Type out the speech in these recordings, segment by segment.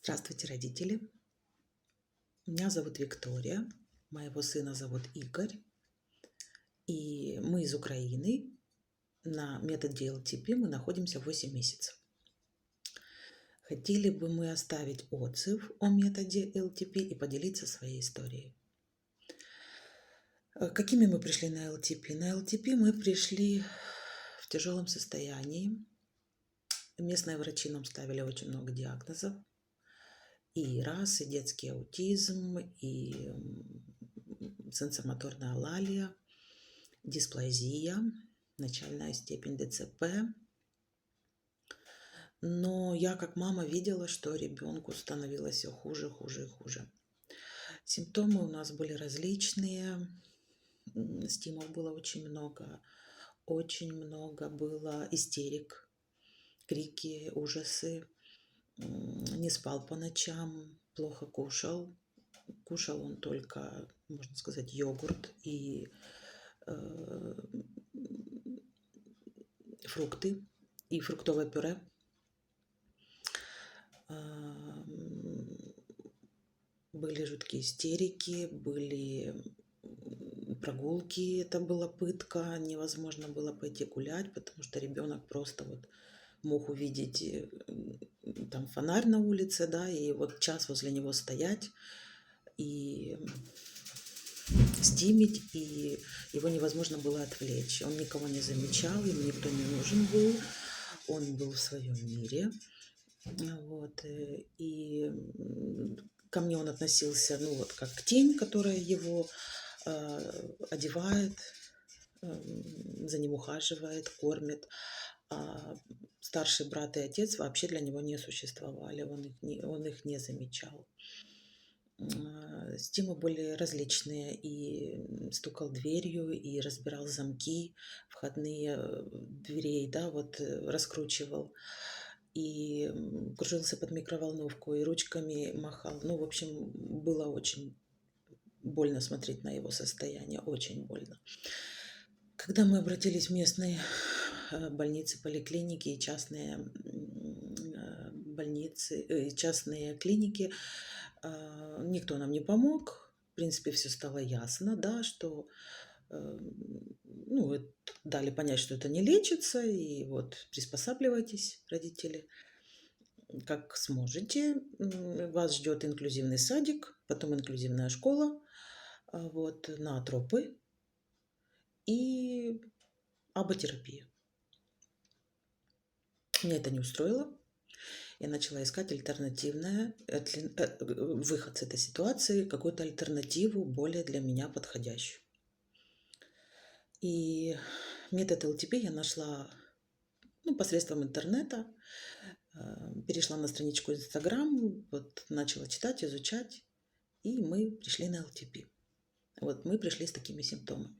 Здравствуйте, родители. Меня зовут Виктория, моего сына зовут Игорь, и мы из Украины. На методе ЛТП мы находимся 8 месяцев. Хотели бы мы оставить отзыв о методе ЛТП и поделиться своей историей. Какими мы пришли на ЛТП? На ЛТП мы пришли в тяжелом состоянии. Местные врачи нам ставили очень много диагнозов. И РАС, и детский аутизм, и сенсомоторная алалия, дисплазия, начальная степень ДЦП. Но я как мама видела, что ребенку становилось все хуже, хуже и хуже. Симптомы у нас были различные, стимов было очень много было истерик, крики, ужасы. Не спал по ночам, плохо кушал. Кушал он только, можно сказать, йогурт и фрукты и фруктовое пюре. Были жуткие истерики, были прогулки, это была пытка, невозможно было пойти гулять, потому что ребенок просто мог увидеть там фонарь на улице, да, и час возле него стоять и стимить, и его невозможно было отвлечь. Он никого не замечал, ему никто не нужен был, он был в своем мире. И ко мне он относился, как к тень, которая его одевает, за ним ухаживает, кормит. А старший брат и отец вообще для него не существовали, он их не замечал. Стимы были различные, и стукал дверью, и разбирал замки, входные дверей, да, раскручивал, и кружился под микроволновку, и ручками махал. В общем, было очень больно смотреть на его состояние, очень больно. Когда мы обратились в местные больницы, поликлиники и частные больницы, частные клиники, никто нам не помог. В принципе, все стало ясно, да, что дали понять, что это не лечится, и приспосабливайтесь, родители, как сможете. Вас ждет инклюзивный садик, потом инклюзивная школа, наотропы и аботерапия. Меня это не устроило. Я начала искать выход с этой ситуации, какую-то альтернативу, более для меня подходящую. И метод ЛТП я нашла посредством интернета. Перешла на страничку Инстаграм, начала читать, изучать, и мы пришли на ЛТП. Мы пришли с такими симптомами.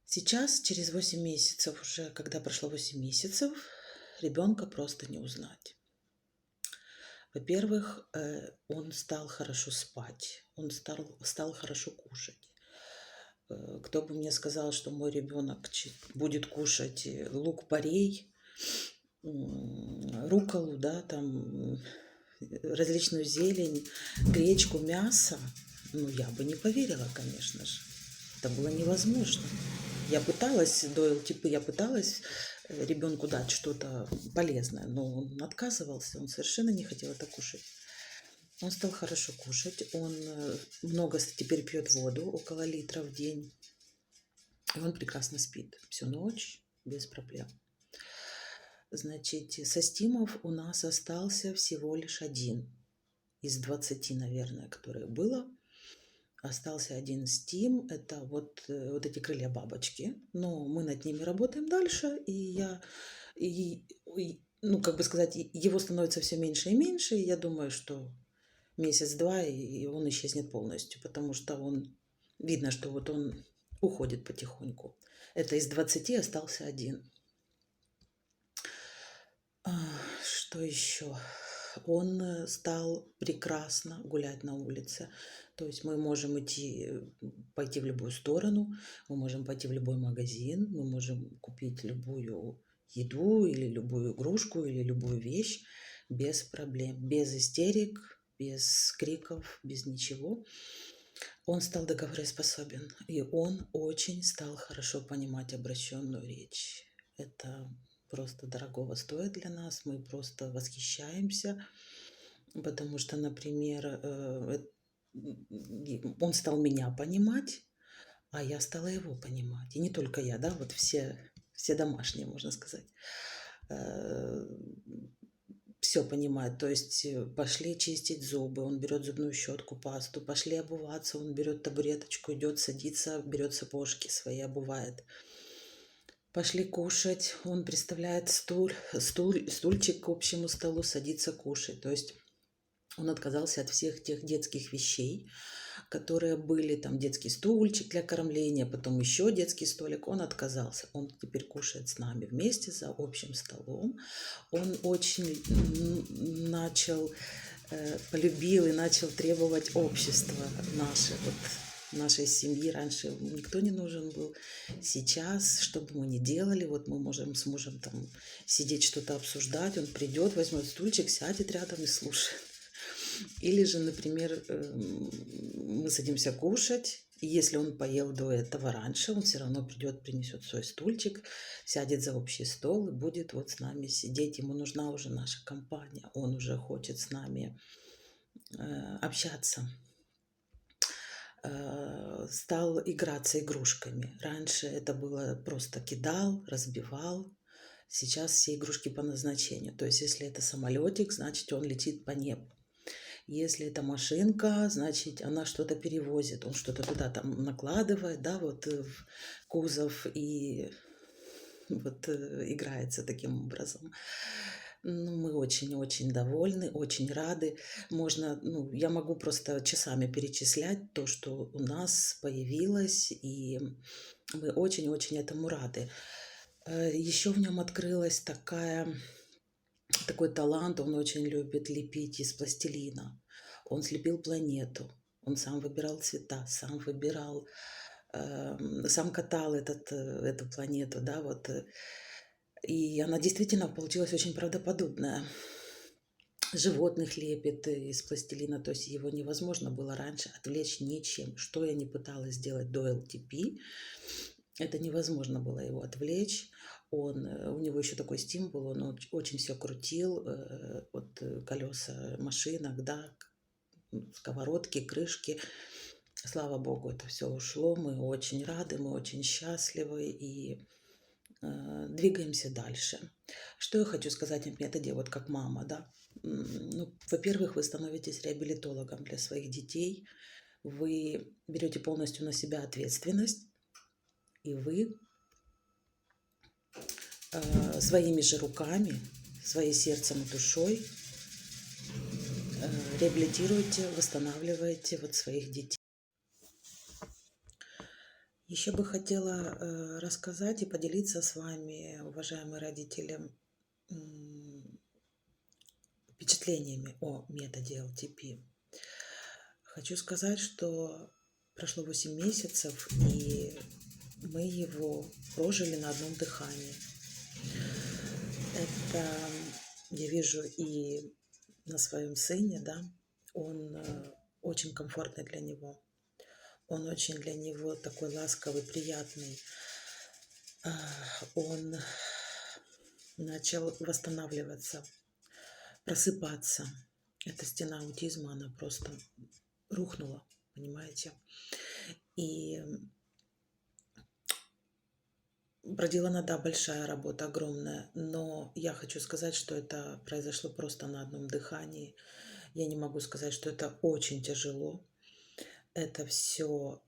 Сейчас, через 8 месяцев, уже когда прошло 8 месяцев, ребенка просто не узнать. Во-первых, он стал хорошо спать, он стал хорошо кушать. Кто бы мне сказал, что мой ребенок будет кушать лук-порей, рукколу, да, там различную зелень, гречку, мясо, я бы не поверила, конечно же. Это было невозможно. Я пыталась ребенку дать что-то полезное, но он отказывался, он совершенно не хотел это кушать. Он стал хорошо кушать, он много теперь пьет воду, около литра в день, и он прекрасно спит всю ночь без проблем. Значит, со стимов у нас остался всего лишь один из 20, наверное, которые было. Остался один стим, это эти крылья бабочки, но мы над ними работаем дальше, его становится все меньше и меньше, и я думаю, что месяц-два, и он исчезнет полностью, потому что видно, что он уходит потихоньку. Это из 20 остался один. Что еще? Он стал прекрасно гулять на улице. То есть мы можем пойти в любую сторону, мы можем пойти в любой магазин, мы можем купить любую еду или любую игрушку или любую вещь. без проблем, без истерик, без криков, без ничего. Он стал договороспособен, и он очень стал хорошо понимать обращенную речь. Это просто дорогого стоит для нас, мы просто восхищаемся, потому что, например, он стал меня понимать, а я стала его понимать. И не только я, да, вот все домашние, можно сказать. Все понимает. То есть пошли чистить зубы, он берет зубную щетку, пасту, пошли обуваться, он берет табуреточку, идет садится, берет сапожки свои, обувает. Пошли кушать, он представляет стульчик к общему столу, садится кушать. То есть он отказался от всех тех детских вещей, которые были, там детский стульчик для кормления, потом еще детский столик, он отказался. Он теперь кушает с нами вместе за общим столом. Он очень начал, полюбил и начал требовать общества наше, вот, нашей семьи. Раньше никто не нужен был. Сейчас, что бы мы ни делали, вот мы можем с мужем там сидеть, что-то обсуждать, он придет, возьмет стульчик, сядет рядом и слушает. Или же, например, мы садимся кушать, и если он поел до этого раньше, он все равно придет, принесет свой стульчик, сядет за общий стол и будет вот с нами сидеть. Ему нужна уже наша компания, он уже хочет с нами общаться. Стал играться игрушками. Раньше это было просто кидал, разбивал. Сейчас все игрушки по назначению. То есть, если это самолетик, значит, он летит по небу. Если это машинка, значит, она что-то перевозит, он что-то туда там накладывает, да, вот в кузов и вот играется таким образом. Ну, мы очень-очень довольны, очень рады. Можно, ну, я могу просто часами перечислять то, что у нас появилось, и мы очень-очень этому рады. Еще в нем открылась такой талант, он очень любит лепить из пластилина. Он слепил планету, он сам выбирал цвета, сам выбирал, сам катал эту планету, да, вот. И она действительно получилась очень правдоподобная. Животных лепит из пластилина, то есть его невозможно было раньше отвлечь ничем. Что я не пыталась сделать до ЛТП, это невозможно было его отвлечь. У него еще такой стимул был, он очень все крутил, вот колеса машинок, да, сковородки, крышки. Слава богу, это все ушло, мы очень рады, мы очень счастливы и двигаемся дальше. Что я хочу сказать о методе, вот как мама, да. Ну, во-первых, вы становитесь реабилитологом для своих детей, вы берете полностью на себя ответственность, и вы своими же руками, своей сердцем и душой реабилитируете, восстанавливаете вот своих детей. Еще бы хотела рассказать и поделиться с вами, уважаемые родители, впечатлениями о методе ЛТП. Хочу сказать, что прошло 8 месяцев, и мы его прожили на одном дыхании. Это я вижу и на своем сыне, да, он очень комфортный для него. Он очень для него такой ласковый, приятный. Он начал восстанавливаться, просыпаться. Эта стена аутизма, она просто рухнула, понимаете? И проделана, да, большая работа, огромная, но я хочу сказать, что это произошло просто на одном дыхании. Я не могу сказать, что это очень тяжело. Это все,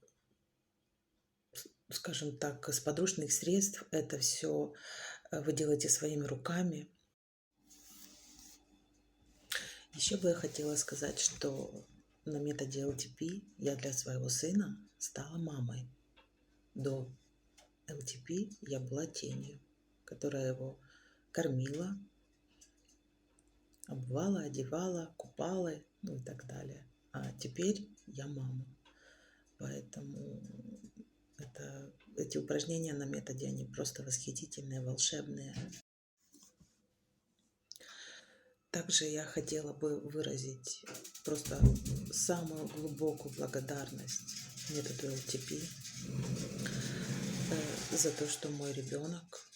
скажем так, с подручных средств, это все вы делаете своими руками. Еще бы я хотела сказать, что на методе ЛТП я для своего сына стала мамой. До ЛТП я была тенью, которая его кормила, обувала, одевала, купала, ну и так далее. А теперь я мама. Поэтому эти упражнения на методе, они просто восхитительные, волшебные. Также я хотела бы выразить просто самую глубокую благодарность методу ЛТП за то, что мой ребенок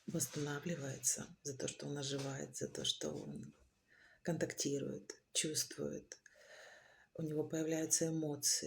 восстанавливается, за то, что он оживает, за то, что он контактирует, чувствует, у него появляются эмоции.